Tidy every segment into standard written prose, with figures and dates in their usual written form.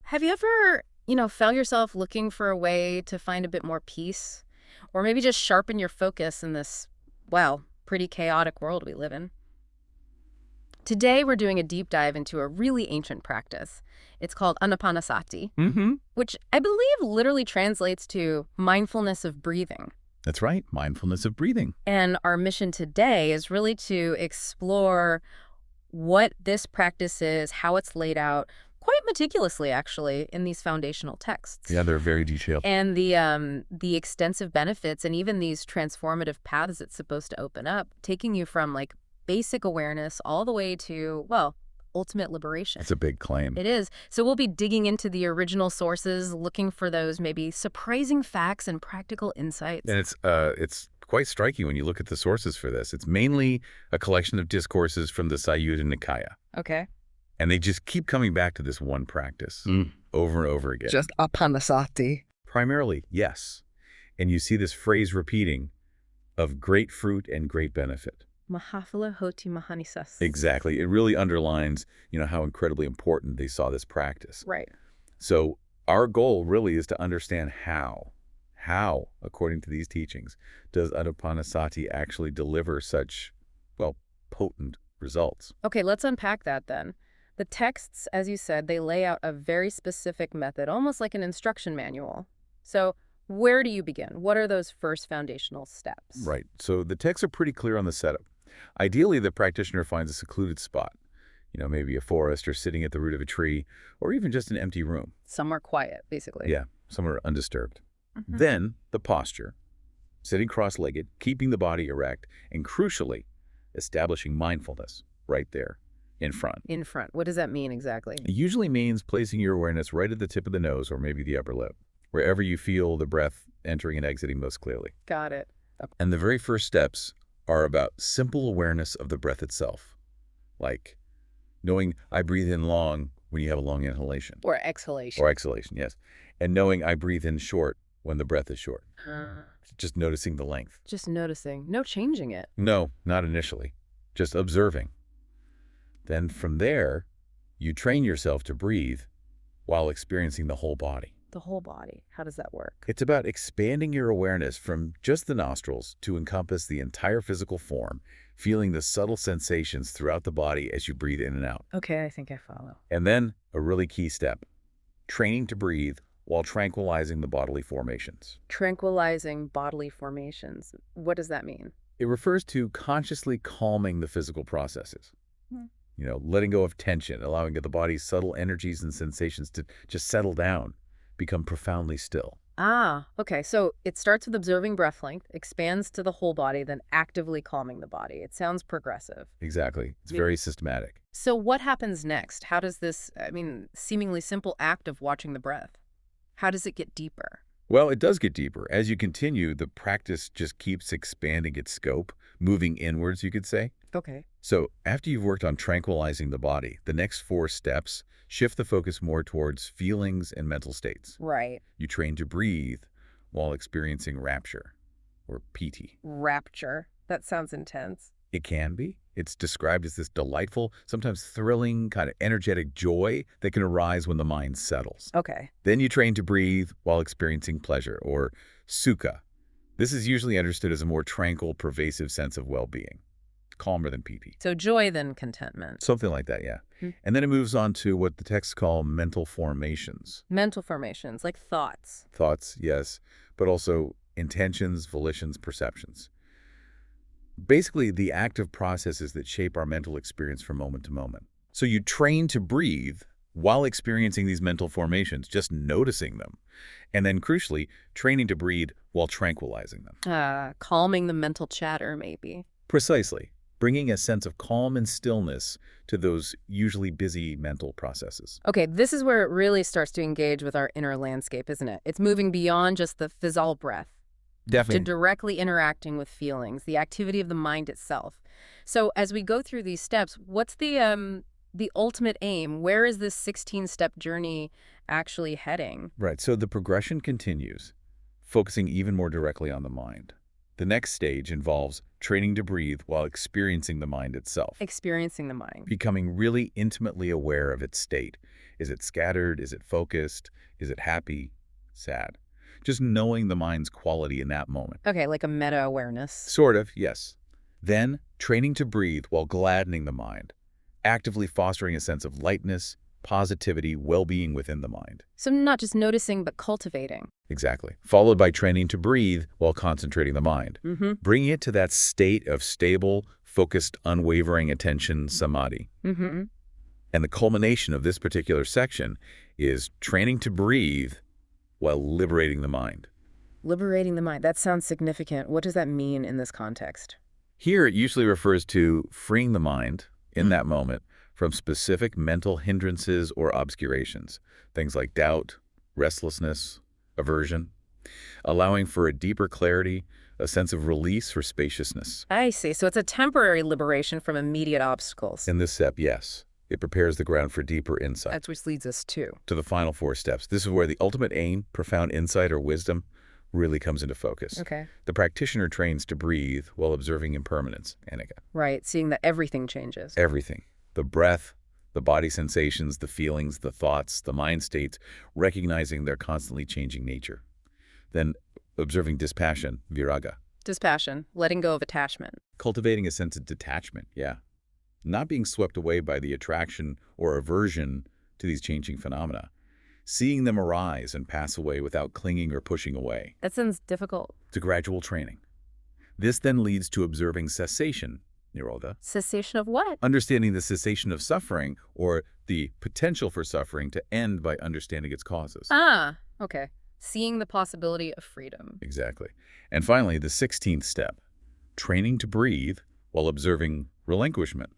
Have you ever, found yourself looking for a way to find a bit more peace? Or maybe just sharpen your focus in this, well, pretty chaotic world we live in? Today, we're doing a deep dive into a really ancient practice. It's called Ānāpānasati, Mm-hmm. which I believe literally translates to mindfulness of breathing. That's right. Mindfulness of breathing. And our mission today is really to explore what this practice is, how it's laid out, quite meticulously, actually, in these foundational texts. Yeah, they're very detailed. And the extensive benefits and even these transformative paths it's supposed to open up, taking you from like basic awareness all the way to, well, ultimate liberation. It's a big claim. It is. So we'll be digging into the original sources, looking for those maybe surprising facts and practical insights. And it's quite striking when you look at the sources for this. It's mainly a collection of discourses from the Saṃyutta Nikāya. Okay. And they just keep coming back to this one practice over and over again. Just Ānāpānasati. Primarily, yes. And you see this phrase repeating of great fruit and great benefit. Mahāphala hoti mahanisas. Exactly. It really underlines, how incredibly important they saw this practice. Right. So our goal really is to understand how, according to these teachings, does Ānāpānasati actually deliver such, well, potent results. Okay, let's unpack that then. The texts, as you said, they lay out a very specific method, almost like an instruction manual. So where do you begin? What are those first foundational steps? Right. So the texts are pretty clear on the setup. Ideally, the practitioner finds a secluded spot, maybe a forest or sitting at the root of a tree, or even just an empty room. Somewhere quiet, basically. Yeah, somewhere undisturbed. Then the posture, sitting cross-legged, keeping the body erect, and crucially, establishing mindfulness right there in front. In front. What does that mean exactly? It usually means placing your awareness right at the tip of the nose or maybe the upper lip, wherever you feel the breath entering and exiting most clearly. Got it. And the very first steps are about simple awareness of the breath itself, like knowing I breathe in long when you have a long inhalation. Or exhalation. Or exhalation, yes. And knowing I breathe in short when the breath is short. Just noticing the length. Just noticing. No changing it. No, not initially. Just observing. Then from there, you train yourself to breathe while experiencing the whole body. The whole body. How does that work? It's about expanding your awareness from just the nostrils to encompass the entire physical form, feeling the subtle sensations throughout the body as you breathe in and out. Okay, I think I follow. And then, a really key step, training to breathe while tranquilizing the bodily formations. Tranquilizing bodily formations. What does that mean? It refers to consciously calming the physical processes. Letting go of tension, allowing the body's subtle energies and sensations to just settle down, become profoundly still. Ah, okay. So it starts with observing breath length, expands to the whole body, then actively calming the body. It sounds progressive. Exactly. It's very systematic. So what happens next? How does this, seemingly simple act of watching the breath, how does it get deeper? Well, it does get deeper. As you continue, the practice just keeps expanding its scope, moving inwards, you could say. Okay. So after you've worked on tranquilizing the body, the next 4 steps shift the focus more towards feelings and mental states. Right. You train to breathe while experiencing rapture, or piti. Rapture. That sounds intense. It can be. It's described as this delightful, sometimes thrilling, kind of energetic joy that can arise when the mind settles. Okay. Then you train to breathe while experiencing pleasure, or sukha. This is usually understood as a more tranquil, pervasive sense of well-being, calmer than piti. So joy then contentment. Something like that, yeah. And then it moves on to what the texts call mental formations. Mental formations, like thoughts. Thoughts, yes, but also intentions, volitions, perceptions. Basically, the active processes that shape our mental experience from moment to moment. So you train to breathe while experiencing these mental formations, just noticing them. And then, crucially, training to breathe while tranquilizing them. Calming the mental chatter, maybe. Precisely. Bringing a sense of calm and stillness to those usually busy mental processes. Okay, this is where it really starts to engage with our inner landscape, isn't it? It's moving beyond just the physical breath. Definitely. To directly interacting with feelings, the activity of the mind itself. So as we go through these steps, what's the ultimate aim? Where is this 16-step journey actually heading? Right. So the progression continues, focusing even more directly on the mind. The next stage involves training to breathe while experiencing the mind itself. Experiencing the mind. Becoming really intimately aware of its state Is it scattered? Is it focused? Is it happy? Sad? Just knowing the mind's quality in that moment. Okay, like a meta-awareness. Sort of, yes. Then, training to breathe while gladdening the mind, actively fostering a sense of lightness, positivity, well-being within the mind. So not just noticing, but cultivating. Exactly. Followed by training to breathe while concentrating the mind, Mm-hmm. bringing it to that state of stable, focused, unwavering attention, samadhi. Mm-hmm. And the culmination of this particular section is training to breathe while liberating the mind. Liberating the mind. That sounds significant. What does that mean in this context? Here, it usually refers to freeing the mind in that moment from specific mental hindrances or obscurations, things like doubt, restlessness, aversion, allowing for a deeper clarity, a sense of release or spaciousness. I see. So it's a temporary liberation from immediate obstacles. In this step, yes, it prepares the ground for deeper insight. That's which leads us to the final 4 steps. This is where the ultimate aim, profound insight or wisdom, really comes into focus. Okay. The practitioner trains to breathe while observing impermanence, anicca. Right, seeing that everything changes. Everything. The breath, the body sensations, the feelings, the thoughts, the mind states, recognizing their constantly changing nature. Then observing dispassion, viraga. Dispassion, letting go of attachment. Cultivating a sense of detachment, yeah. Not being swept away by the attraction or aversion to these changing phenomena. Seeing them arise and pass away without clinging or pushing away. That sounds difficult. It's a gradual training. This then leads to observing cessation, nirodha. Cessation of what? Understanding the cessation of suffering or the potential for suffering to end by understanding its causes. Ah, okay. Seeing the possibility of freedom. Exactly. And finally, the 16th step, training to breathe while observing relinquishment,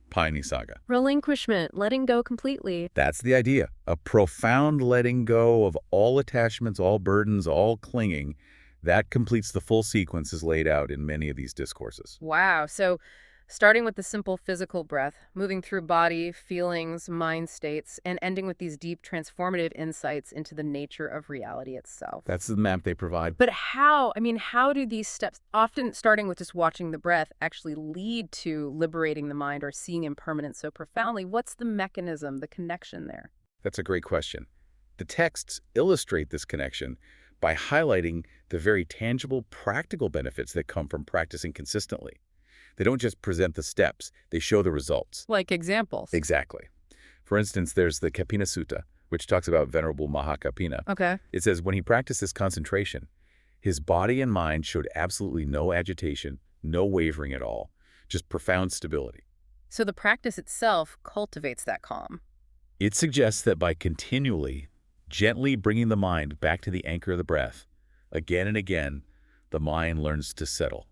pāyanisaga. Relinquishment, letting go completely. That's the idea. A profound letting go of all attachments, all burdens, all clinging. That completes the full sequence as laid out in many of these discourses. Wow. So starting with the simple physical breath, moving through body, feelings, mind states, and ending with these deep transformative insights into the nature of reality itself. That's the map they provide. But how do these steps, often starting with just watching the breath, actually lead to liberating the mind or seeing impermanence so profoundly? What's the mechanism, the connection there? That's a great question. The texts illustrate this connection by highlighting the very tangible, practical benefits that come from practicing consistently. They don't just present the steps, they show the results. Like examples. Exactly. For instance, there's the Kapina Sutta, which talks about Venerable Mahakapina. Okay. It says when he practiced this concentration, his body and mind showed absolutely no agitation, no wavering at all, just profound stability. So the practice itself cultivates that calm. It suggests that by continually, gently bringing the mind back to the anchor of the breath, again and again, the mind learns to settle.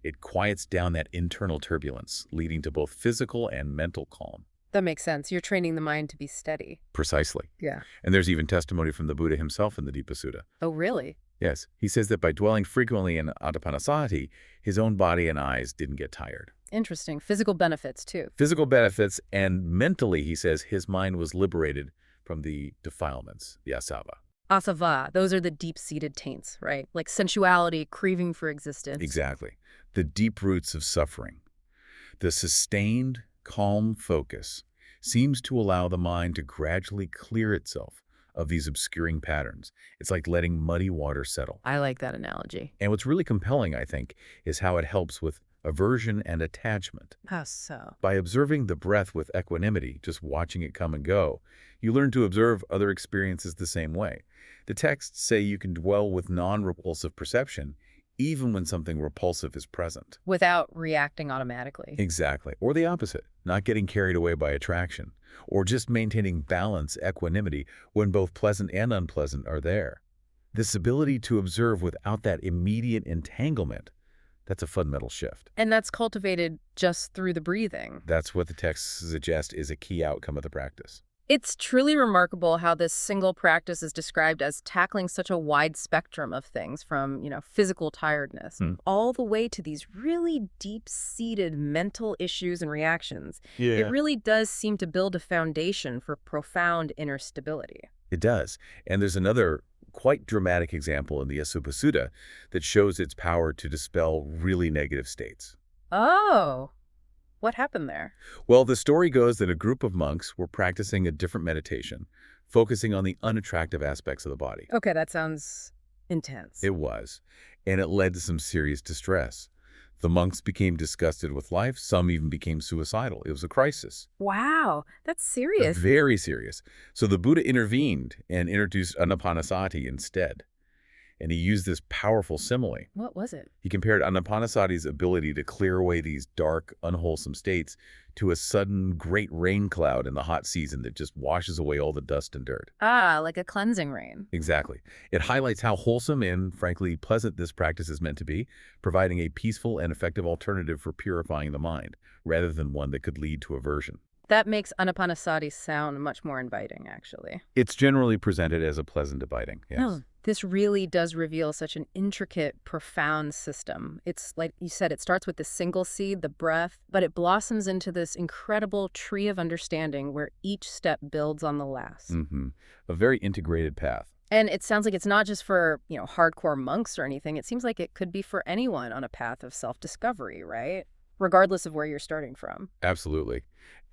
It quiets down that internal turbulence, leading to both physical and mental calm. That makes sense. You're training the mind to be steady. Precisely. Yeah. And there's even testimony from the Buddha himself in the Dipa Sutta. Oh, really? Yes, he says that by dwelling frequently in Ānāpānasati, his own body and eyes didn't get tired. Interesting. Physical benefits, too. Physical benefits, and mentally, he says, his mind was liberated from the defilements, the asava. Asava, those are the deep-seated taints, right? Like sensuality, craving for existence. Exactly. The deep roots of suffering. The sustained, calm focus seems to allow the mind to gradually clear itself of these obscuring patterns. It's like letting muddy water settle. I like that analogy. And what's really compelling, I think, is how it helps with aversion and attachment. How so? By observing the breath with equanimity, just watching it come and go, you learn to observe other experiences the same way. The texts say you can dwell with non-repulsive perception even when something repulsive is present. Without reacting automatically. Exactly. Or the opposite, not getting carried away by attraction, or just maintaining balance, equanimity, when both pleasant and unpleasant are there. This ability to observe without that immediate entanglement, that's a fundamental shift. And that's cultivated just through the breathing. That's what the texts suggest is a key outcome of the practice. It's truly remarkable how this single practice is described as tackling such a wide spectrum of things from, physical tiredness, all the way to these really deep-seated mental issues and reactions. Yeah. It really does seem to build a foundation for profound inner stability. It does. And there's another quite dramatic example in the Asubha Sutta that shows its power to dispel really negative states. Oh, What happened there? Well, the story goes that a group of monks were practicing a different meditation, focusing on the unattractive aspects of the body. Okay, that sounds intense. It was, and it led to some serious distress. The monks became disgusted with life. Some even became suicidal. It was a crisis. Wow, that's serious. Very serious. So the Buddha intervened and introduced Ānāpānasati instead. And he used this powerful simile. What was it? He compared Ānāpānasati's ability to clear away these dark, unwholesome states to a sudden great rain cloud in the hot season that just washes away all the dust and dirt. Ah, like a cleansing rain. Exactly. It highlights how wholesome and, frankly, pleasant this practice is meant to be, providing a peaceful and effective alternative for purifying the mind, rather than one that could lead to aversion. That makes Ānāpānasati sound much more inviting, actually. It's generally presented as a pleasant abiding, yes. No, this really does reveal such an intricate, profound system. It's like you said, it starts with the single seed, the breath, but it blossoms into this incredible tree of understanding where each step builds on the last. A very integrated path. And it sounds like it's not just for, hardcore monks or anything. It seems like it could be for anyone on a path of self-discovery, right? Regardless of where you're starting from. Absolutely.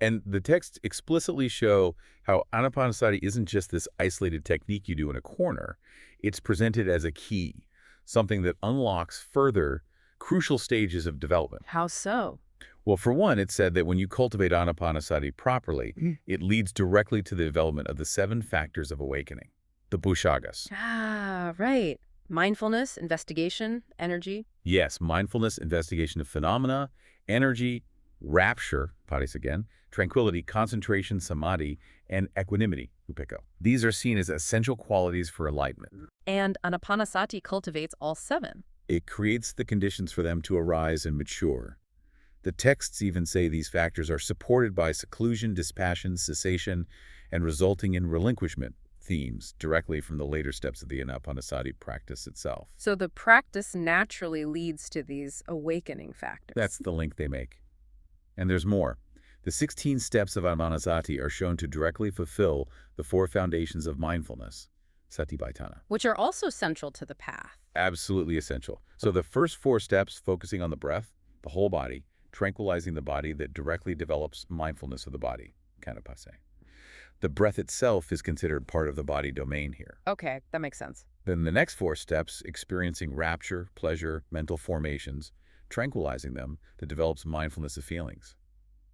And the texts explicitly show how Ānāpānasati isn't just this isolated technique you do in a corner. It's presented as a key, something that unlocks further crucial stages of development. How so? Well, for one, it's said that when you cultivate Ānāpānasati properly, it leads directly to the development of the 7 factors of awakening, the Bojjhaṅgas. Ah, right. Mindfulness, investigation, energy. Yes, mindfulness, investigation of phenomena, energy, rapture, patis again, tranquility, concentration, samadhi, and equanimity, upeko. These are seen as essential qualities for enlightenment. And Ānāpānasati cultivates all 7. It creates the conditions for them to arise and mature. The texts even say these factors are supported by seclusion, dispassion, cessation, and resulting in relinquishment themes directly from the later steps of the Ānāpānasati practice itself. So the practice naturally leads to these awakening factors. That's the link they make. And there's more. The 16 steps of Ānāpānasati are shown to directly fulfill the 4 foundations of mindfulness, satipatthana. Which are also central to the path. Absolutely essential. So the first 4 steps, focusing on the breath, the whole body, tranquilizing the body, that directly develops mindfulness of the body, kanapase. The breath itself is considered part of the body domain here. Okay, that makes sense. Then the next 4 steps, experiencing rapture, pleasure, mental formations, tranquilizing them, that develops mindfulness of feelings,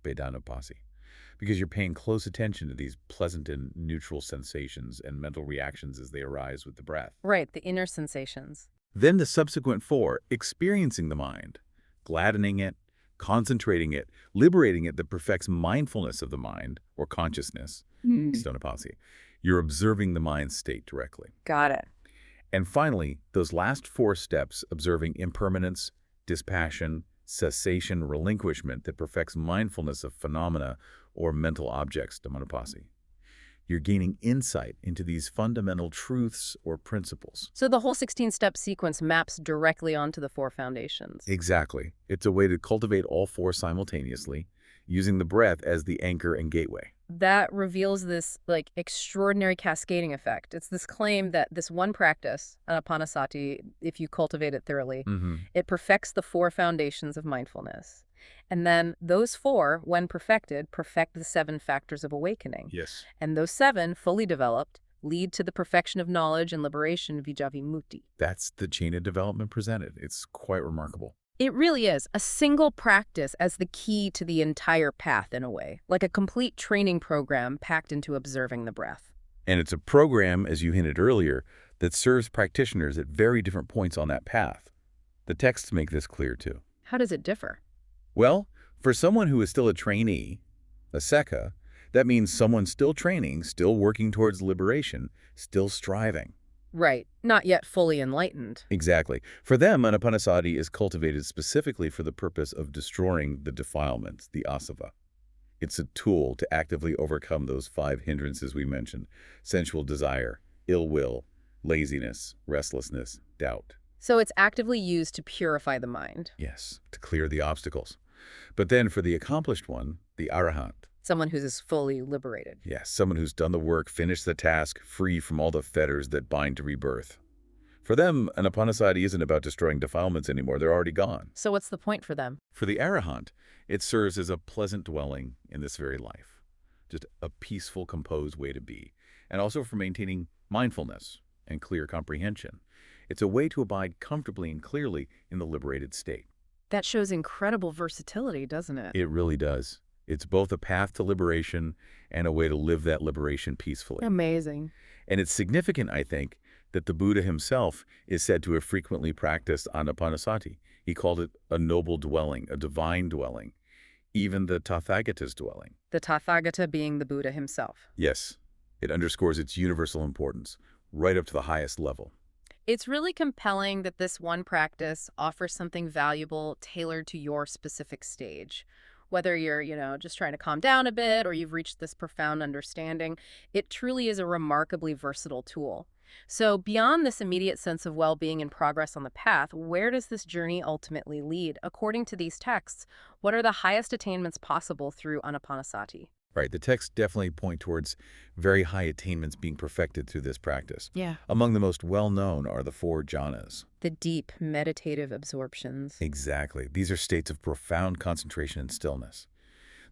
vedanupasi. Because you're paying close attention to these pleasant and neutral sensations and mental reactions as they arise with the breath. Right, the inner sensations. Then the subsequent 4, experiencing the mind, gladdening it, concentrating it, liberating it, that perfects mindfulness of the mind, or consciousness, stonapasi. You're observing the mind state directly. Got it. And finally, those last 4 steps, observing impermanence, dispassion, cessation, relinquishment, that perfects mindfulness of phenomena or mental objects, dhammanapasi. You're gaining insight into these fundamental truths or principles. So the whole 16-step sequence maps directly onto the 4 foundations. Exactly. It's a way to cultivate all 4 simultaneously, using the breath as the anchor and gateway. That reveals this extraordinary cascading effect. It's this claim that this one practice, Ānāpānasati, if you cultivate it thoroughly, it perfects the 4 foundations of mindfulness. And then those 4, when perfected, perfect the 7 factors of awakening. Yes. And those 7, fully developed, lead to the perfection of knowledge and liberation, vijjavimutti. That's the chain of development presented. It's quite remarkable. It really is. A single practice as the key to the entire path, in a way. Like a complete training program packed into observing the breath. And it's a program, as you hinted earlier, that serves practitioners at very different points on that path. The texts make this clear, too. How does it differ? Well, for someone who is still a trainee, a sekha, that means someone still training, still working towards liberation, still striving. Right. Not yet fully enlightened. Exactly. For them, Ānāpānasati is cultivated specifically for the purpose of destroying the defilements, the asava. It's a tool to actively overcome those 5 hindrances we mentioned: sensual desire, ill will, laziness, restlessness, doubt. So it's actively used to purify the mind. Yes, to clear the obstacles. But then for the accomplished one, the arahant. Someone who's fully liberated. Yes, someone who's done the work, finished the task, free from all the fetters that bind to rebirth. For them, Ānāpānasati isn't about destroying defilements anymore. They're already gone. So what's the point for them? For the arahant, it serves as a pleasant dwelling in this very life, just a peaceful, composed way to be, and also for maintaining mindfulness and clear comprehension. It's a way to abide comfortably and clearly in the liberated state. That shows incredible versatility, doesn't it? It really does. It's both a path to liberation and a way to live that liberation peacefully. Amazing. And it's significant, I think, that the Buddha himself is said to have frequently practiced Ānāpānasati. He called it a noble dwelling, a divine dwelling, even the Tathagata's dwelling. The Tathagata being the Buddha himself. Yes, it underscores its universal importance, right up to the highest level. It's really compelling that this one practice offers something valuable tailored to your specific stage. Whether you're, just trying to calm down a bit or you've reached this profound understanding, it truly is a remarkably versatile tool. So beyond this immediate sense of well-being and progress on the path, where does this journey ultimately lead? According to these texts, what are the highest attainments possible through Ānāpānasati? Right, the texts definitely point towards very high attainments being perfected through this practice. Yeah. Among the most well-known are the 4 jhanas. The deep meditative absorptions. Exactly. These are states of profound concentration and stillness.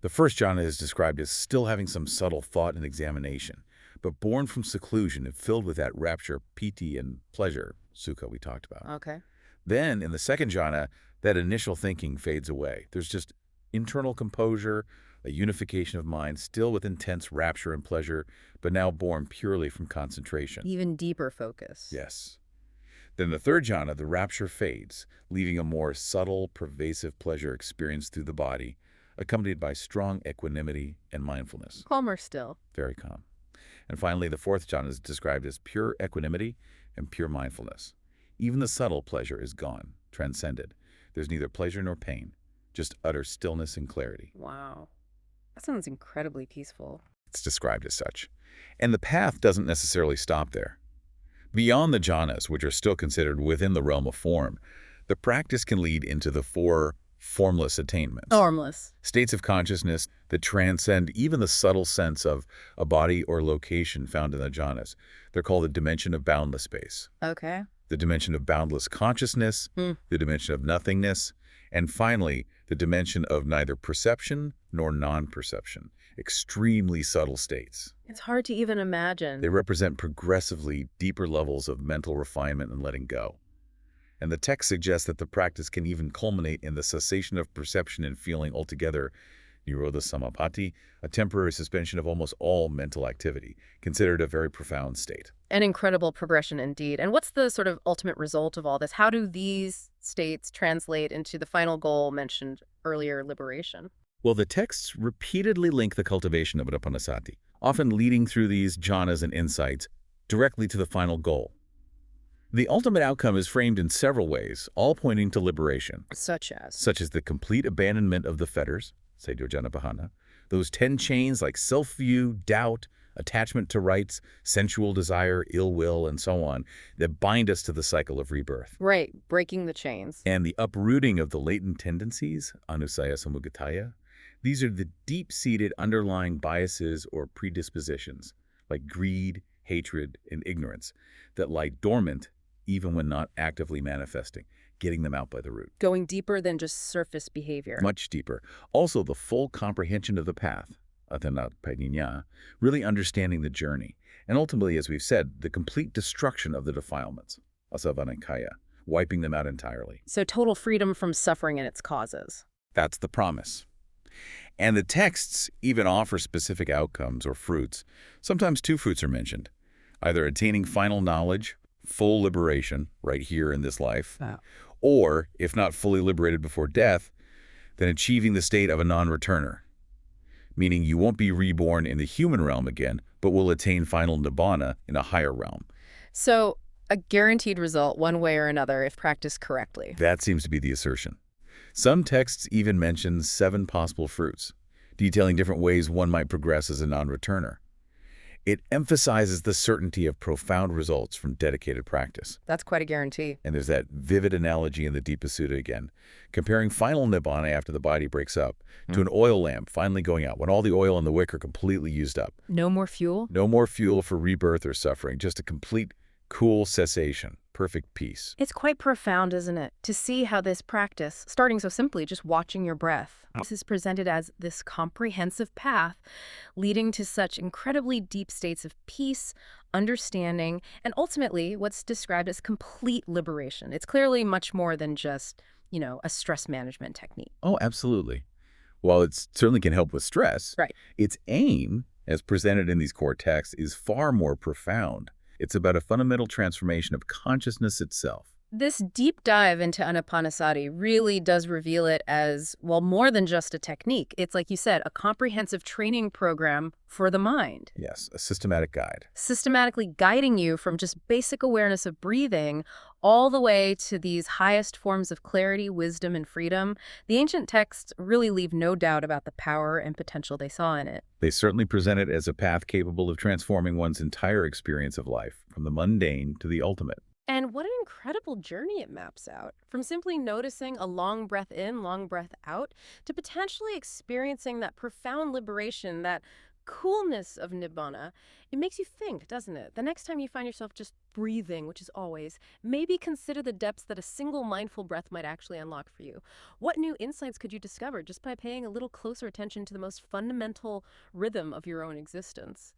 The first jhana is described as still having some subtle thought and examination, but born from seclusion and filled with that rapture, piti, and pleasure, sukha we talked about. Okay. Then, in the second jhana, that initial thinking fades away. There's just internal composure, a unification of mind, still with intense rapture and pleasure, but now born purely from concentration. Even deeper focus. Yes. Then the third jhana, the rapture fades, leaving a more subtle, pervasive pleasure experienced through the body, accompanied by strong equanimity and mindfulness. Calmer still. Very calm. And finally, the fourth jhana is described as pure equanimity and pure mindfulness. Even the subtle pleasure is gone, transcended. There's neither pleasure nor pain, just utter stillness and clarity. Wow. That sounds incredibly peaceful. It's described as such. And the path doesn't necessarily stop there. Beyond the jhanas, which are still considered within the realm of form, the practice can lead into the 4 formless attainments. Formless. States of consciousness that transcend even the subtle sense of a body or location found in the jhanas. They're called the dimension of boundless space, Okay. the dimension of boundless consciousness, the dimension of nothingness, and finally, the dimension of neither perception nor non-perception, extremely subtle states. It's hard to even imagine. They represent progressively deeper levels of mental refinement and letting go. And the text suggests that the practice can even culminate in the cessation of perception and feeling altogether, nirodha samapatti, a temporary suspension of almost all mental activity, considered a very profound state. An incredible progression indeed. And what's the sort of ultimate result of all this? How do these states translate into the final goal mentioned earlier, liberation? Well, the texts repeatedly link the cultivation of Ānāpānasati, often leading through these jhanas and insights directly to the final goal. The ultimate outcome is framed in several ways, all pointing to liberation, Such as? such as the complete abandonment of the fetters, Saṃyutta, those 10 chains like self-view, doubt, attachment to rights, sensual desire, ill will, and so on, that bind us to the cycle of rebirth. Right, breaking the chains. And the uprooting of the latent tendencies, anusaya samuggataya, these are the deep-seated underlying biases or predispositions, like greed, hatred, and ignorance, that lie dormant even when not actively manifesting, getting them out by the root. Going deeper than just surface behavior. Much deeper. Also, the full comprehension of the path, Ānāpānasaṃyuttaṃ, really understanding the journey. And ultimately, as we've said, the complete destruction of the defilements, Saṃyutta Nikāya, wiping them out entirely. So total freedom from suffering and its causes. That's the promise. And the texts even offer specific outcomes or fruits. Sometimes 2 fruits are mentioned, either attaining final knowledge, full liberation right here in this life, or, if not fully liberated before death, then achieving the state of a non-returner, meaning you won't be reborn in the human realm again, but will attain final nibbana in a higher realm. So a guaranteed result one way or another if practiced correctly. That seems to be the assertion. Some texts even mention 7 possible fruits, detailing different ways one might progress as a non-returner. It emphasizes the certainty of profound results from dedicated practice. That's quite a guarantee. And there's that vivid analogy in the Deepa Sutta again, comparing final nibbana after the body breaks up to an oil lamp finally going out when all the oil in the wick are completely used up. No more fuel? No more fuel for rebirth or suffering, just a complete Cool cessation, perfect peace. It's quite profound, isn't it, to see how this practice, starting so simply, just watching your breath, this is presented as this comprehensive path leading to such incredibly deep states of peace, understanding, and ultimately what's described as complete liberation. It's clearly much more than just, a stress management technique. Oh, absolutely. While it certainly can help with stress, Right. its aim, as presented in these core texts, is far more profound. It's about a fundamental transformation of consciousness itself. This deep dive into Ānāpānasati really does reveal it as, well, more than just a technique. It's, like you said, a comprehensive training program for the mind. Yes, a systematic guide. Systematically guiding you from just basic awareness of breathing all the way to these highest forms of clarity, wisdom, and freedom. The ancient texts really leave no doubt about the power and potential they saw in it. They certainly present it as a path capable of transforming one's entire experience of life, from the mundane to the ultimate. And what an incredible journey it maps out. From simply noticing a long breath in, long breath out, to potentially experiencing that profound liberation, that coolness of nibbana. It makes you think, doesn't it? The next time you find yourself just breathing, which is always, maybe consider the depths that a single mindful breath might actually unlock for you. What new insights could you discover just by paying a little closer attention to the most fundamental rhythm of your own existence?